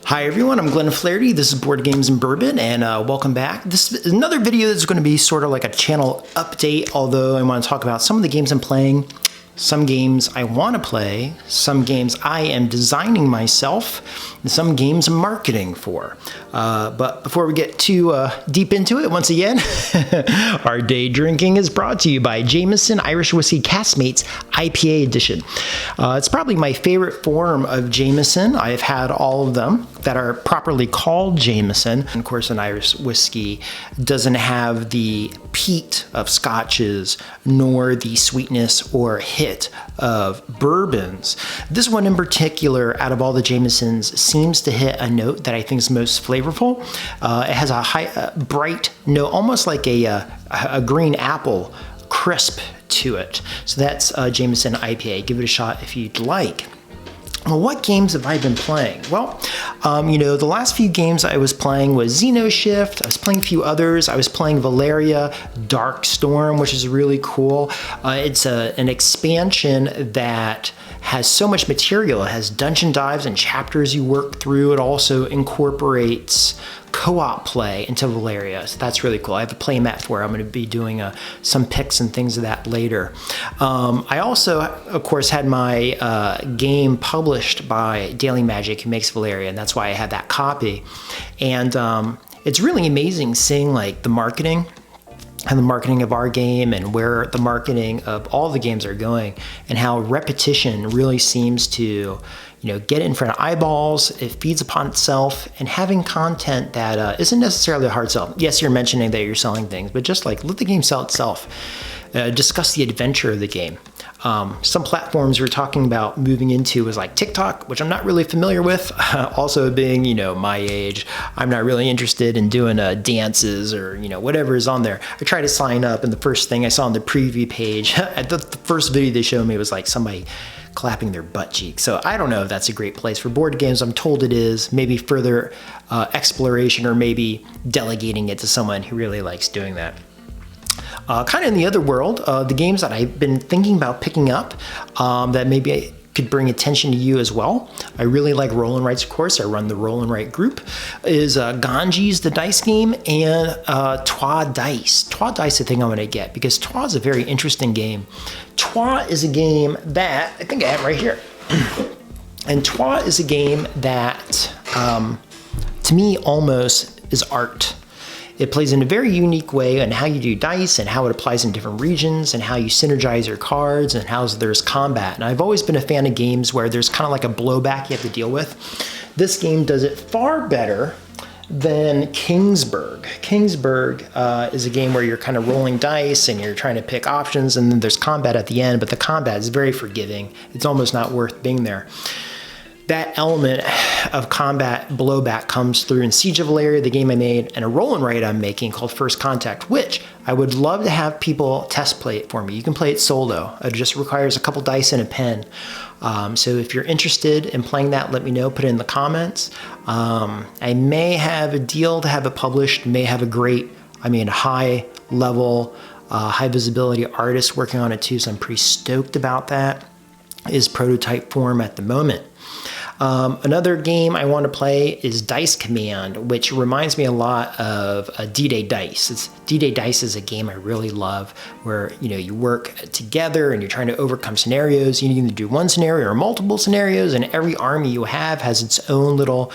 Hi everyone, I'm Glenn Flaherty. This is Board Games and Bourbon, and welcome back. This is another video that's going to be sort of like a channel update, although I want to talk about some of the games I'm playing, some games I want to play, some games I am designing myself, and some games I'm marketing for. But before we get too deep into it, once again, our day drinking is brought to you by Jameson Irish Whiskey Caskmates IPA Edition. It's probably my favorite form of Jameson. I've had all of them that are properly called Jameson. And of course, an Irish whiskey doesn't have the peat of scotches, nor the sweetness or hit of bourbons. This one in particular, out of all the Jamesons, seems to hit a note that I think is most flavorful. It has a bright note, almost like a green apple crisp to it. So that's Jameson IPA. Give it a shot if you'd like. Well, what games have I been playing? Well, the last few games I was playing was Xenoshift. I was playing a few others. I was playing Valeria Dark Storm, which is really cool. It's an expansion that has so much material. It has dungeon dives and chapters you work through. It also incorporates co-op play into Valeria, so that's really cool. I have a play mat for it. I'm going to be doing some picks and things of that later. I also, of course, had my game published by Daily Magic, who makes Valeria, and that's why I had that copy. And it's really amazing seeing like the marketing and the marketing of our game and where the marketing of all the games are going, and how repetition really seems to get in front of eyeballs. It feeds upon itself, and having content that isn't necessarily a hard sell. Yes, you're mentioning that you're selling things, but just like let the game sell itself. Discuss the adventure of the game. Some platforms we're talking about moving into was like TikTok, which I'm not really familiar with. Also being, my age, I'm not really interested in doing dances or, whatever is on there. I tried to sign up, and the first thing I saw on the preview page, the first video they showed me was like somebody clapping their butt cheek. So I don't know if that's a great place for board games. I'm told it is. Maybe further exploration, or maybe delegating it to someone who really likes doing that. Kind of in the other world, the games that I've been thinking about picking up that maybe I could bring attention to you as well. I really like Roll and Writes, of course. I run the Roll and Write group. Is Ganji's the dice game, and Trois Dice. Trois Dice I think I'm going to get, because Trois is a very interesting game. Trois is a game that, I think I have right here. And Trois is a game that, to me, almost is art. It plays in a very unique way on how you do dice, and how it applies in different regions, and how you synergize your cards, and how there's combat. And I've always been a fan of games where there's kind of like a blowback you have to deal with. This game does it far better than Kingsburg. Kingsburg is a game where you're kind of rolling dice and you're trying to pick options, and then there's combat at the end, but the combat is very forgiving. It's almost not worth being there. That element of combat blowback comes through in Siege of Valeria, the game I made, and a roll and write I'm making called First Contact, which I would love to have people test play it for me. You can play it solo. It just requires a couple dice and a pen. So if you're interested in playing that, let me know. Put it in the comments. I may have a deal to have it published. May have a high level, high visibility artist working on it too. So I'm pretty stoked about that. Is prototype form at the moment. Another game I want to play is Dice Command, which reminds me a lot of D-Day Dice. D-Day Dice is a game I really love, where you work together and you're trying to overcome scenarios. You can either do one scenario or multiple scenarios, and every army you have has its own little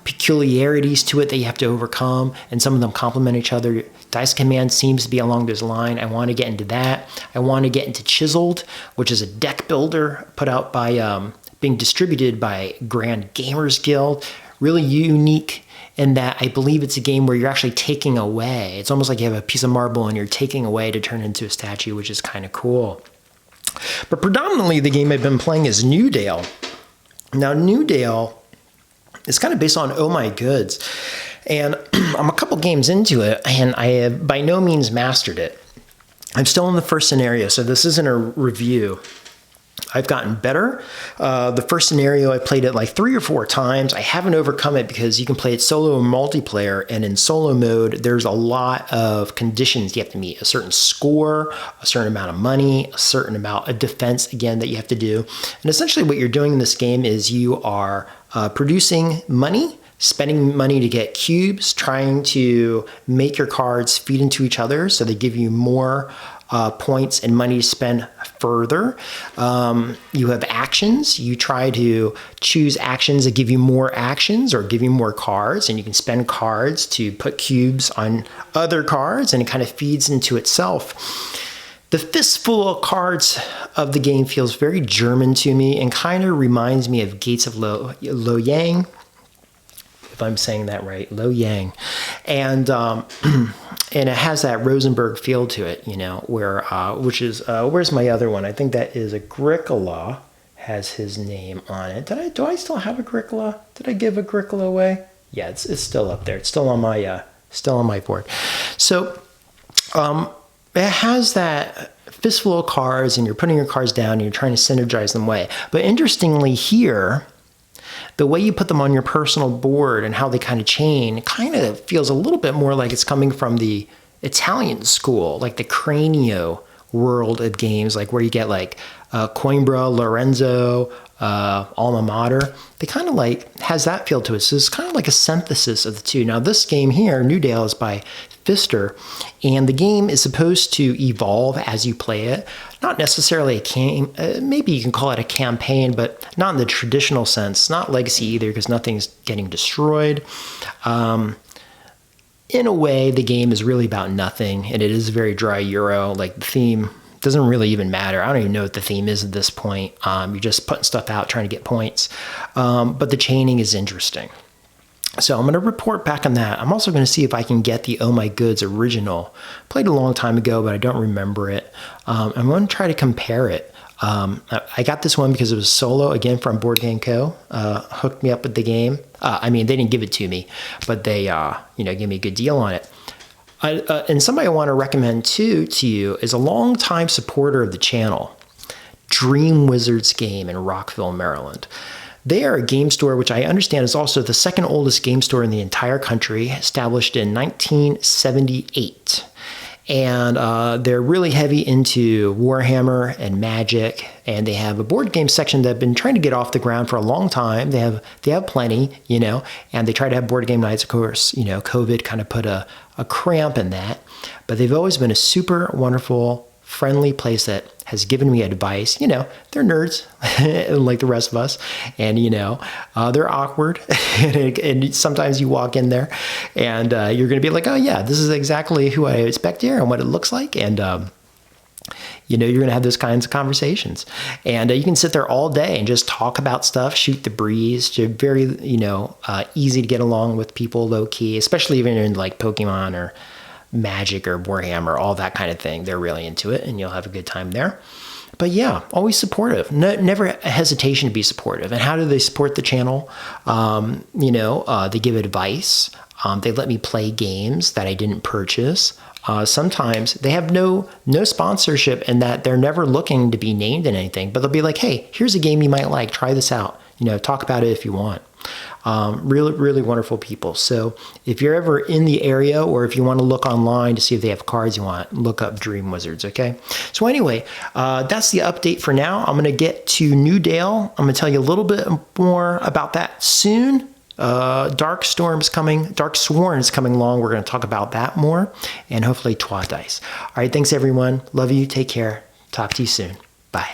peculiarities to it that you have to overcome, and some of them complement each other. Dice Command seems to be along this line. I want to get into that. I want to get into Chiseled, which is a deck builder put out by, being distributed by Grand Gamers Guild. Really unique in that I believe it's a game where you're actually taking away. It's almost like you have a piece of marble and you're taking away to turn it into a statue, which is kind of cool. But predominantly the game I've been playing is newdale. Now newdale is kind of based on Oh My Goods. And I'm a couple games into it, and I have by no means mastered it. I'm still in the first scenario, so this isn't a review. I've gotten better. The first scenario, I played it like 3 or 4 times. I haven't overcome it because you can play it solo and multiplayer, and in solo mode, there's a lot of conditions you have to meet. A certain score, a certain amount of money, a certain amount of defense, again, that you have to do. And essentially what you're doing in this game is you are producing money, spending money to get cubes, trying to make your cards feed into each other so they give you more points and money to spend further. You have actions. You try to choose actions that give you more actions or give you more cards, and you can spend cards to put cubes on other cards, and it kind of feeds into itself. The fistful of cards of the game feels very German to me and kind of reminds me of Gates of Loyang, if I'm saying that right, Loyang. And and it has that Rosenberg feel to it, you know, where which is where's my other one? I think that is Agricola, has his name on it. Do I still have Agricola? Did I give Agricola away? Yeah, it's still up there. It's still on my board. So it has that fistful of cards, and you're putting your cards down and you're trying to synergize them away. But interestingly here, the way you put them on your personal board and how they kind of chain kind of feels a little bit more like it's coming from the Italian school, like the Cranio world of games, like where you get like Coimbra, Lorenzo, Alma Mater. They kind of like has that feel to it. So it's kind of like a synthesis of the two. Now this game here, Newdale, is by Pfister, and the game is supposed to evolve as you play it. Not necessarily a game, maybe you can call it a campaign, but not in the traditional sense. Not legacy either, because nothing's getting destroyed. In a way, the game is really about nothing, and it is very dry Euro. Like the theme doesn't really even matter. I don't even know what the theme is at this point. You're just putting stuff out, trying to get points. But the chaining is interesting. So I'm going to report back on that. I'm also going to see if I can get the Oh My Goods original. Played a long time ago, but I don't remember it. I'm going to try to compare it. I got this one because it was solo, again, from Board Game Co. Hooked me up with the game. I mean, they didn't give it to me, but they gave me a good deal on it. And somebody I want to recommend to you is a longtime supporter of the channel, Dream Wizards Game in Rockville, Maryland. They are a game store, which I understand is also the second oldest game store in the entire country, established in 1978. And they're really heavy into Warhammer and Magic, and they have a board game section that have been trying to get off the ground for a long time. They have plenty, and they try to have board game nights. Of course, COVID kind of put a cramp in that, but they've always been a super wonderful, friendly place that has given me advice. They're nerds like the rest of us, and they're awkward and sometimes you walk in there and you're going to be like, oh yeah, this is exactly who I expect here and what it looks like, and you're going to have those kinds of conversations, and you can sit there all day and just talk about stuff, shoot the breeze. You're very easy to get along with people, low key, especially even in like Pokemon or Magic or Warhammer, all that kind of thing. They're really into it, and you'll have a good time there. But yeah, always supportive. Never a hesitation to be supportive. And how do they support the channel? They give advice. They let me play games that I didn't purchase. Sometimes they have no sponsorship, in that they're never looking to be named in anything, but they'll be like, hey, here's a game you might like. Try this out. Talk about it if you want. Really, really wonderful people. So if you're ever in the area, or if you want to look online to see if they have cards you want, look up Dream Wizards, okay? So anyway, that's the update for now. I'm going to get to Newdale. I'm going to tell you a little bit more about that soon. Dark Sworn is coming along. We're going to talk about that more, and hopefully Twa Dice. All right, thanks everyone. Love you. Take care. Talk to you soon. Bye.